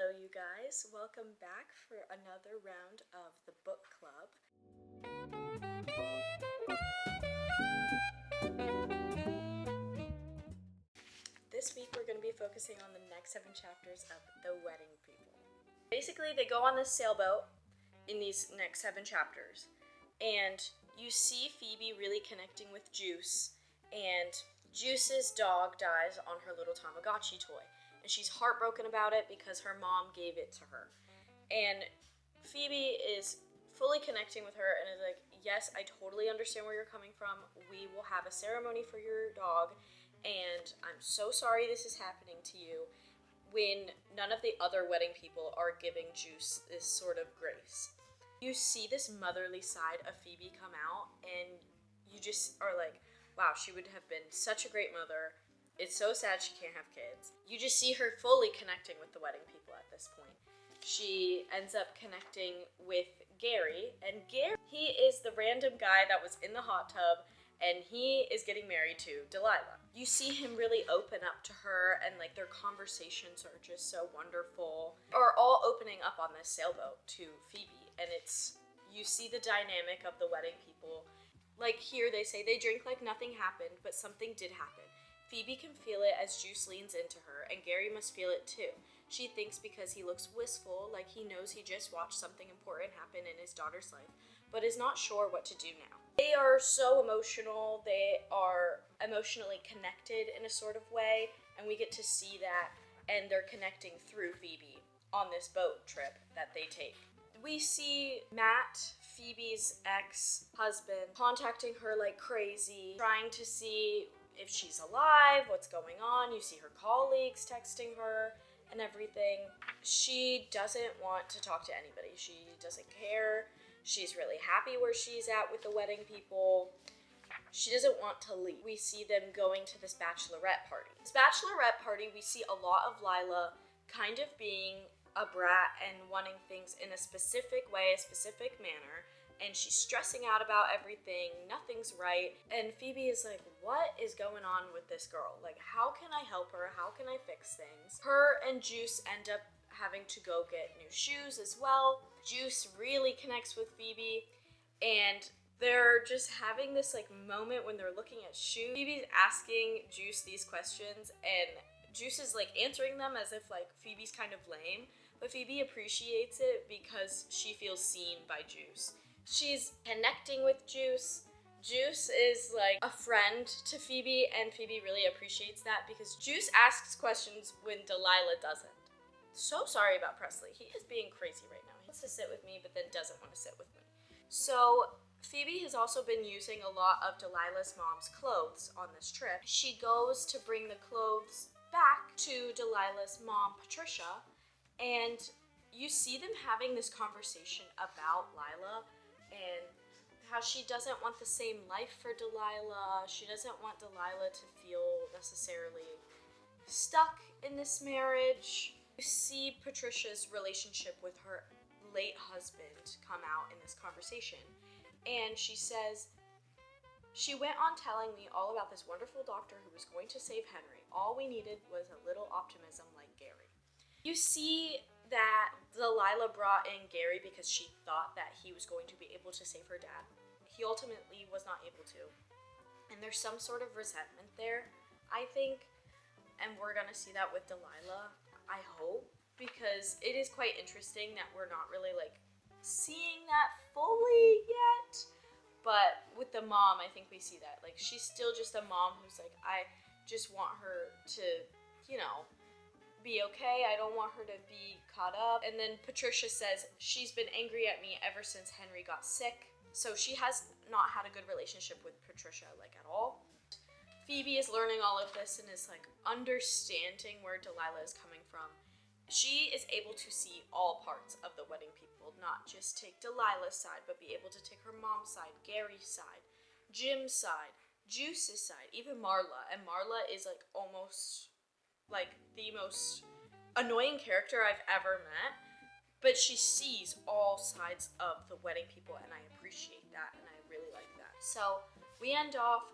Hello, you guys. Welcome back for another round of the book club. This week we're going to be focusing on the next 7 chapters of The Wedding People. Basically, they go on this sailboat in these next 7 chapters, and you see Phoebe really connecting with Juice, and Juice's dog dies on her little Tamagotchi toy. And she's heartbroken about it because her mom gave it to her. And Phoebe is fully connecting with her and is like, yes, I totally understand where you're coming from. We will have a ceremony for your dog, and I'm so sorry this is happening to you, when none of the other wedding people are giving Juice this sort of grace. You see this motherly side of Phoebe come out, and you just are like, wow, she would have been such a great mother. It's so sad she can't have kids. You just see her fully connecting with the wedding people at this point. She ends up connecting with Gary, and Gary, he is the random guy that was in the hot tub, and he is getting married to Delilah. You see him really open up to her, and like their conversations are just so wonderful. Are all opening up on this sailboat to Phoebe, and you see the dynamic of the wedding people. Like here they say they drink like nothing happened, but something did happen. Phoebe can feel it as Juice leans into her, and Gary must feel it too. She thinks because he looks wistful, like he knows he just watched something important happen in his daughter's life, but is not sure what to do now. They are so emotional, they are emotionally connected in a sort of way, and we get to see that, and they're connecting through Phoebe on this boat trip that they take. We see Matt, Phoebe's ex-husband, contacting her like crazy, trying to see if she's alive, what's going on. You see her colleagues texting her and everything. She doesn't want to talk to anybody. She doesn't care. She's really happy where she's at with the wedding people. She doesn't want to leave. We see them going to this bachelorette party. This bachelorette party, we see a lot of Lila kind of being a brat and wanting things in a specific way, a specific manner. And she's stressing out about everything, nothing's right, and Phoebe is like, what is going on with this girl? Like, how can I help her? How can I fix things? Her and Juice end up having to go get new shoes as well. Juice really connects with Phoebe, and they're just having this like moment when they're looking at shoes. Phoebe's asking Juice these questions, and Juice is like answering them as if like Phoebe's kind of lame, but Phoebe appreciates it because she feels seen by Juice. She's connecting with Juice. Juice is like a friend to Phoebe, and Phoebe really appreciates that because Juice asks questions when Delilah doesn't. So sorry about Presley. He is being crazy right now. He wants to sit with me, but then doesn't want to sit with me. So Phoebe has also been using a lot of Delilah's mom's clothes on this trip. She goes to bring the clothes back to Delilah's mom, Patricia, and you see them having this conversation about Lila and how she doesn't want the same life for Delilah. She doesn't want Delilah to feel necessarily stuck in this marriage. You see Patricia's relationship with her late husband come out in this conversation. And she says, she went on telling me all about this wonderful doctor who was going to save Henry. All we needed was a little optimism like Gary. You see that Delilah brought in Gary because she thought that he was going to be able to save her dad. He ultimately was not able to. And there's some sort of resentment there, I think. And we're going to see that with Delilah, I hope. Because it is quite interesting that we're not really like seeing that fully yet. But with the mom, I think we see that. Like, she's still just a mom who's like, I just want her to, be okay. I don't want her to be caught up. And then Patricia says she's been angry at me ever since Henry got sick. So she has not had a good relationship with Patricia, like, at all. Phoebe is learning all of this and is like understanding where Delilah is coming from. She is able to see all parts of the wedding people, not just take Delilah's side, but be able to take her mom's side, Gary's side, Jim's side, Juice's side, even Marla. And Marla is like almost like the most annoying character I've ever met, but she sees all sides of the wedding people, and I appreciate that, and I really like that. So we end off,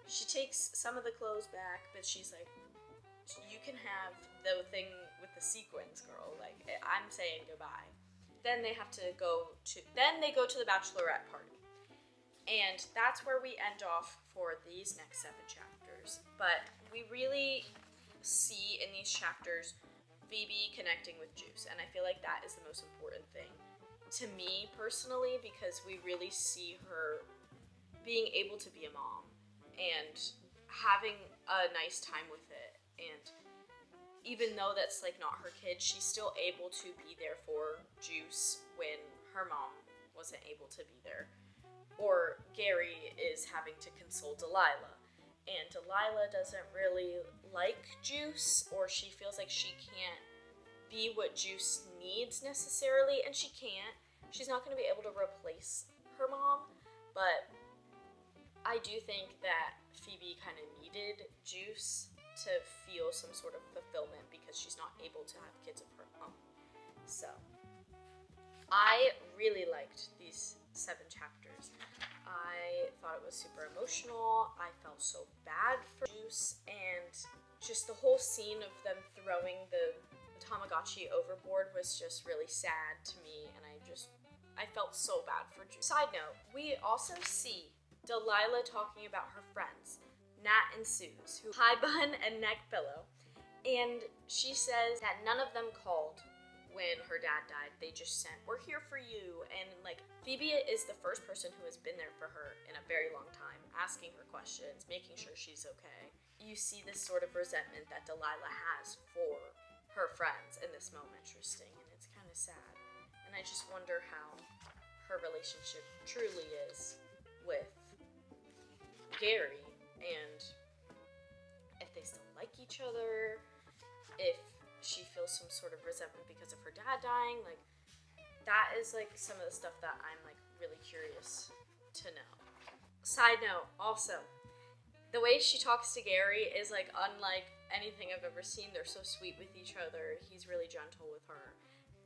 she takes some of the clothes back, but she's like, you can have the thing with the sequins, girl. Like, I'm saying goodbye. Then they have to go to the bachelorette party. And that's where we end off for these next 7 chapters. But we really see in these chapters Phoebe connecting with Juice, and I feel like that is the most important thing to me personally, because we really see her being able to be a mom and having a nice time with it. And even though that's like not her kid, she's still able to be there for Juice when her mom wasn't able to be there. Or Gary is having to console Delilah, and Delilah doesn't really like Juice, or she feels like she can't be what Juice needs necessarily, and she can't. She's not going to be able to replace her mom, but I do think that Phoebe kind of needed Juice to feel some sort of fulfillment because she's not able to have kids of her own. So, I really liked these 7 chapters. I thought it was super emotional. I felt so bad for Juice, and just the whole scene of them throwing the Tamagotchi overboard was just really sad to me, and I felt so bad for Juice. Side note, we also see Delilah talking about her friends, Nat and Suze, who High Bun and Neck Pillow, and she says that none of them called when her dad died. They just sent, "We're here for you," and like Phoebe is the first person who has been there for her in a very long time, asking her questions, making sure she's okay. You see this sort of resentment that Delilah has for her friends in this moment. Interesting, and it's kind of sad. And I just wonder how her relationship truly is with Gary, and if they still like each other, if she feels some sort of resentment because of her dad dying. Like, that is like some of the stuff that I'm like really curious to know. Side note, also, the way she talks to Gary is like unlike anything I've ever seen. They're so sweet with each other. He's really gentle with her.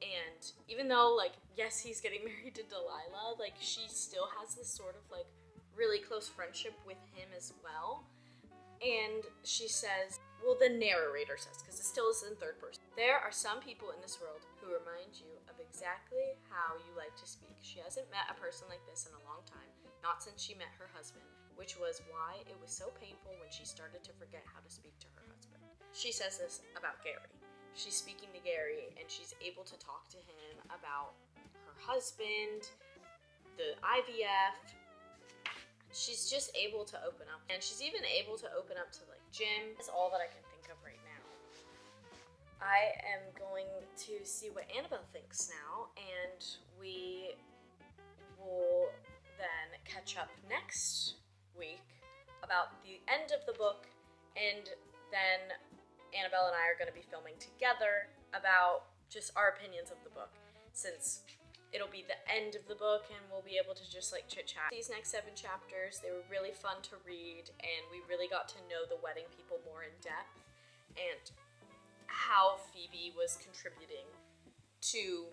And even though, like, yes, he's getting married to Delilah, like, she still has this sort of like really close friendship with him as well. And she says, well, the narrator says, because it still is in third person, "There are some people in this world who remind you of exactly how you like to speak. She hasn't met a person like this in a long time, not since she met her husband, which was why it was so painful when she started to forget how to speak to her husband." She says this about Gary. She's speaking to Gary, and she's able to talk to him about her husband, the IVF. She's just able to open up, and she's even able to open up to like Jim. That's all that I can think of right now. I am going to see what Annabelle thinks now, and we will then catch up next week about the end of the book, and then Annabelle and I are going to be filming together about just our opinions of the book, since it'll be the end of the book and we'll be able to just like chit chat. These next 7 chapters, they were really fun to read, and we really got to know the wedding people more in depth and how Phoebe was contributing to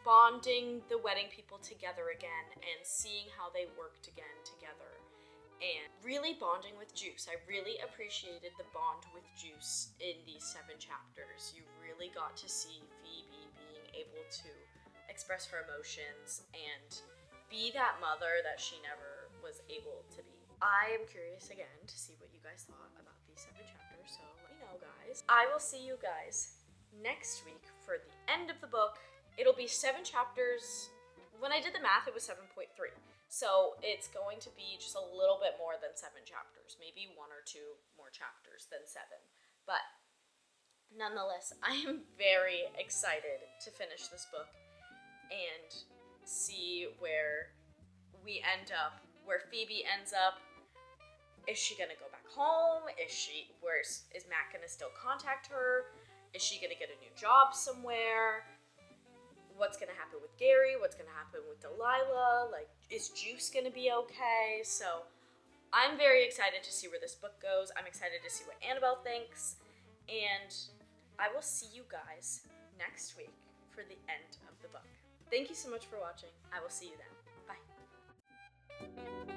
bonding the wedding people together again and seeing how they worked again together and really bonding with Juice. I really appreciated the bond with Juice in these 7 chapters. You really got to see Phoebe being able to express her emotions and be that mother that she never was able to be. I am curious again to see what you guys thought about these 7 chapters, so let me know, guys. I will see you guys next week for the end of the book. It'll be 7 chapters. When I did the math, it was 7.3. So it's going to be just a little bit more than 7 chapters, maybe 1 or 2 more chapters than 7. But nonetheless, I am very excited to finish this book and see where we end up, where Phoebe ends up. Is she gonna go back home? Is Matt gonna still contact her? Is she gonna get a new job somewhere? What's gonna happen with Gary? What's gonna happen with Delilah? Like, is Juice gonna be okay? So I'm very excited to see where this book goes. I'm excited to see what Annabelle thinks, and I will see you guys next week for the end of the book. Thank you so much for watching. I will see you then. Bye.